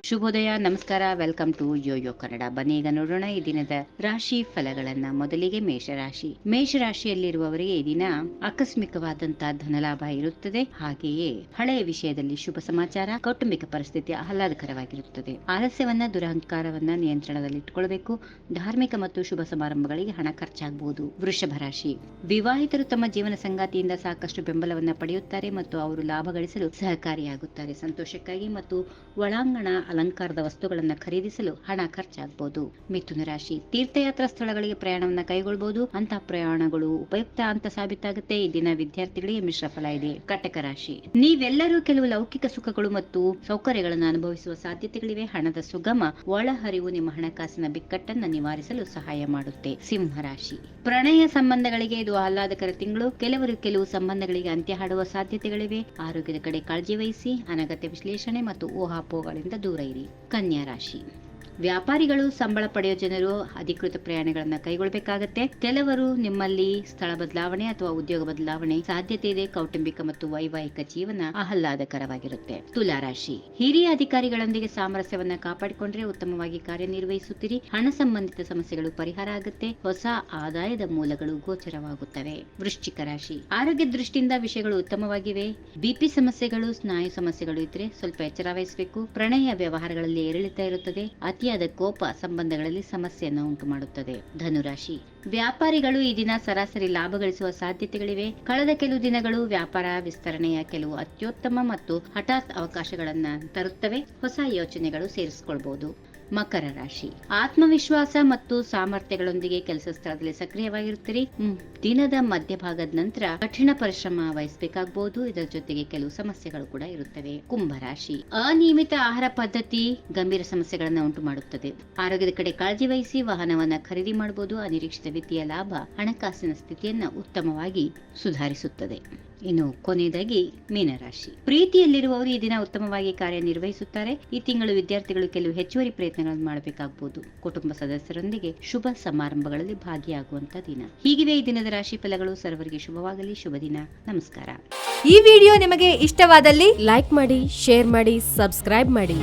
ಶುಭೋದಯ, ನಮಸ್ಕಾರ, welcome to Yoyo Kannada. ಬನ್ನಿ ಈಗ ನೋಡೋಣ ಈ ದಿನದ ರಾಶಿ ಫಲಗಳನ್ನ. ಮೊದಲಿಗೆ ಮೇಷರಾಶಿಯಲ್ಲಿರುವವರಿಗೆ ಈ ದಿನ ಆಕಸ್ಮಿಕವಾದಂತಹ ಧನಲಾಭ ಇರುತ್ತದೆ. ಹಾಗೆಯೇ ಹಳೆಯ ವಿಷಯದಲ್ಲಿ ಶುಭ ಸಮಾಚಾರ, ಕೌಟುಂಬಿಕ ಪರಿಸ್ಥಿತಿ ಆಹ್ಲಾದಕರವಾಗಿರುತ್ತದೆ. ಆಲಸ್ಯವನ್ನ, ದುರಹಂಕಾರವನ್ನ ನಿಯಂತ್ರಣದಲ್ಲಿಟ್ಟುಕೊಳ್ಳಬೇಕು. ಧಾರ್ಮಿಕ ಮತ್ತು ಶುಭ ಸಮಾರಂಭಗಳಿಗೆ ಹಣ ಖರ್ಚಾಗಬಹುದು. ವೃಷಭ ರಾಶಿ, ವಿವಾಹಿತರು ತಮ್ಮ ಜೀವನ ಸಂಗಾತಿಯಿಂದ ಸಾಕಷ್ಟು ಬೆಂಬಲವನ್ನ ಪಡೆಯುತ್ತಾರೆ ಮತ್ತು ಅವರು ಲಾಭ ಗಳಿಸಲು ಸಹಕಾರಿಯಾಗುತ್ತಾರೆ. ಸಂತೋಷಕ್ಕಾಗಿ ಮತ್ತು ಒಳಾಂಗಣ ಅಲಂಕಾರದ ವಸ್ತುಗಳನ್ನು ಖರೀದಿಸಲು ಹಣ ಖರ್ಚಾಗಬಹುದು. ಮಿಥುನ ರಾಶಿ, ತೀರ್ಥಯಾತ್ರಾ ಸ್ಥಳಗಳಿಗೆ ಪ್ರಯಾಣವನ್ನ ಕೈಗೊಳ್ಳಬಹುದು. ಅಂತಹ ಪ್ರಯಾಣಗಳು ಉಪಯುಕ್ತ ಅಂತ ಸಾಬೀತಾಗುತ್ತೆ. ಈ ದಿನ ವಿದ್ಯಾರ್ಥಿಗಳಿಗೆ ಮಿಶ್ರ ಫಲ ಇದೆ. ಕಟಕ ರಾಶಿ, ನೀವೆಲ್ಲರೂ ಕೆಲವು ಲೌಕಿಕ ಸುಖಗಳು ಮತ್ತು ಸೌಕರ್ಯಗಳನ್ನು ಅನುಭವಿಸುವ ಸಾಧ್ಯತೆಗಳಿವೆ. ಹಣದ ಸುಗಮ ಒಳಹರಿವು ನಿಮ್ಮ ಹಣಕಾಸಿನ ಬಿಕ್ಕಟ್ಟನ್ನು ನಿವಾರಿಸಲು ಸಹಾಯ ಮಾಡುತ್ತೆ. ಸಿಂಹ ರಾಶಿ, ಪ್ರಣಯ ಸಂಬಂಧಗಳಿಗೆ ಇದು ಆಹ್ಲಾದಕರ ತಿಂಗಳು. ಕೆಲವು ಸಂಬಂಧಗಳಿಗೆ ಅಂತ್ಯ ಹಾಡುವ ಸಾಧ್ಯತೆಗಳಿವೆ. ಆರೋಗ್ಯದ ಕಡೆ ಕಾಳಜಿ ವಹಿಸಿ. ಅನಗತ್ಯ ವಿಶ್ಲೇಷಣೆ ಮತ್ತು ಊಹಾಪೋಹಗಳಿಂದ ದೂರ ಇರಿ. ಕನ್ಯಾ ರಾಶಿ, ವ್ಯಾಪಾರಿಗಳು, ಸಂಬಳ ಪಡೆಯುವ ಜನರು ಅಧಿಕೃತ ಪ್ರಯಾಣಗಳನ್ನ ಕೈಗೊಳ್ಳಬೇಕಾಗತ್ತೆ. ಕೆಲವರು ನಿಮ್ಮಲ್ಲಿ ಸ್ಥಳ ಬದಲಾವಣೆ ಅಥವಾ ಉದ್ಯೋಗ ಬದಲಾವಣೆ ಸಾಧ್ಯತೆ ಇದೆ. ಕೌಟುಂಬಿಕ ಮತ್ತು ವೈವಾಹಿಕ ಜೀವನ ಆಹ್ಲಾದಕರವಾಗಿರುತ್ತೆ. ತುಲಾ ರಾಶಿ, ಹಿರಿಯ ಅಧಿಕಾರಿಗಳೊಂದಿಗೆ ಸಾಮರಸ್ಯವನ್ನ ಕಾಪಾಡಿಕೊಂಡ್ರೆ ಉತ್ತಮವಾಗಿ ಕಾರ್ಯನಿರ್ವಹಿಸುತ್ತೀರಿ. ಹಣ ಸಂಬಂಧಿತ ಸಮಸ್ಯೆಗಳು ಪರಿಹಾರ ಆಗುತ್ತೆ. ಹೊಸ ಆದಾಯದ ಮೂಲಗಳು ಗೋಚರವಾಗುತ್ತವೆ. ವೃಶ್ಚಿಕ ರಾಶಿ, ಆರೋಗ್ಯ ದೃಷ್ಟಿಯಿಂದ ವಿಷಯಗಳು ಉತ್ತಮವಾಗಿವೆ. ಬಿಪಿ ಸಮಸ್ಯೆಗಳು, ಸ್ನಾಯು ಸಮಸ್ಯೆಗಳು ಇದ್ರೆ ಸ್ವಲ್ಪ ಎಚ್ಚರ ವಹಿಸಬೇಕು. ಪ್ರಣಯ ವ್ಯವಹಾರಗಳಲ್ಲಿ ಏರಿಳಿತ ಇರುತ್ತದೆ. ಅತಿಯಾದ ಕೋಪ ಸಂಬಂಧಗಳಲ್ಲಿ ಸಮಸ್ಯೆಯನ್ನು ಉಂಟು ಮಾಡುತ್ತದೆ. ಧನುರಾಶಿ, ವ್ಯಾಪಾರಿಗಳು ಈ ದಿನ ಸರಾಸರಿ ಲಾಭ ಗಳಿಸುವ ಸಾಧ್ಯತೆಗಳಿವೆ. ಕಳೆದ ಕೆಲವು ದಿನಗಳು ವ್ಯಾಪಾರ ವಿಸ್ತರಣೆಯ ಕೆಲವು ಅತ್ಯುತ್ತಮ ಮತ್ತು ಹಠಾತ್ ಅವಕಾಶಗಳನ್ನ ತರುತ್ತವೆ. ಹೊಸ ಯೋಚನೆಗಳು ಸೇರಿಸಿಕೊಳ್ಳಬಹುದು. ಮಕರ ರಾಶಿ, ಆತ್ಮವಿಶ್ವಾಸ ಮತ್ತು ಸಾಮರ್ಥ್ಯಗಳೊಂದಿಗೆ ಕೆಲಸ ಸ್ಥಳದಲ್ಲಿ ಸಕ್ರಿಯವಾಗಿರುತ್ತೀರಿ. ದಿನದ ಮಧ್ಯಭಾಗದ ನಂತರ ಕಠಿಣ ಪರಿಶ್ರಮ ವಹಿಸಬೇಕಾಗಬಹುದು. ಇದರ ಜೊತೆಗೆ ಕೆಲವು ಸಮಸ್ಯೆಗಳು ಕೂಡ ಇರುತ್ತವೆ. ಕುಂಭರಾಶಿ, ಅನಿಯಮಿತ ಆಹಾರ ಪದ್ಧತಿ ಗಂಭೀರ ಸಮಸ್ಯೆಗಳನ್ನು ಉಂಟು ಮಾಡುತ್ತದೆ. ಆರೋಗ್ಯದ ಕಡೆ ಕಾಳಜಿ ವಹಿಸಿ. ವಾಹನವನ್ನ ಖರೀದಿ ಮಾಡಬಹುದು. ಅನಿರೀಕ್ಷಿತ ವಿತ್ತೀಯ ಲಾಭ ಹಣಕಾಸಿನ ಸ್ಥಿತಿಯನ್ನ ಉತ್ತಮವಾಗಿ ಸುಧಾರಿಸುತ್ತದೆ. ಇನ್ನು ಕೊನೆಯದಾಗಿ ಮೀನರಾಶಿ, ಪ್ರೀತಿಯಲ್ಲಿರುವವರು ಈ ದಿನ ಉತ್ತಮವಾಗಿ ಕಾರ್ಯನಿರ್ವಹಿಸುತ್ತಾರೆ. ಈ ತಿಂಗಳು ವಿದ್ಯಾರ್ಥಿಗಳು ಕೆಲವು ಹೆಚ್ಚುವರಿ ಪ್ರಯತ್ನಗಳನ್ನು ಮಾಡಬೇಕಾಗಬಹುದು. ಕುಟುಂಬ ಸದಸ್ಯರೊಂದಿಗೆ ಶುಭ ಸಮಾರಂಭಗಳಲ್ಲಿ ಭಾಗಿಯಾಗುವಂತ ದಿನ. ಹೀಗಿವೆ ಈ ದಿನದ ರಾಶಿ ಫಲಗಳು. ಸರ್ವರಿಗೆ ಶುಭವಾಗಲಿ. ಶುಭ ದಿನ. ನಮಸ್ಕಾರ. ಈ ವಿಡಿಯೋ ನಿಮಗೆ ಇಷ್ಟವಾದಲ್ಲಿ ಲೈಕ್ ಮಾಡಿ, ಶೇರ್ ಮಾಡಿ, ಸಬ್ಸ್ಕ್ರೈಬ್ ಮಾಡಿ.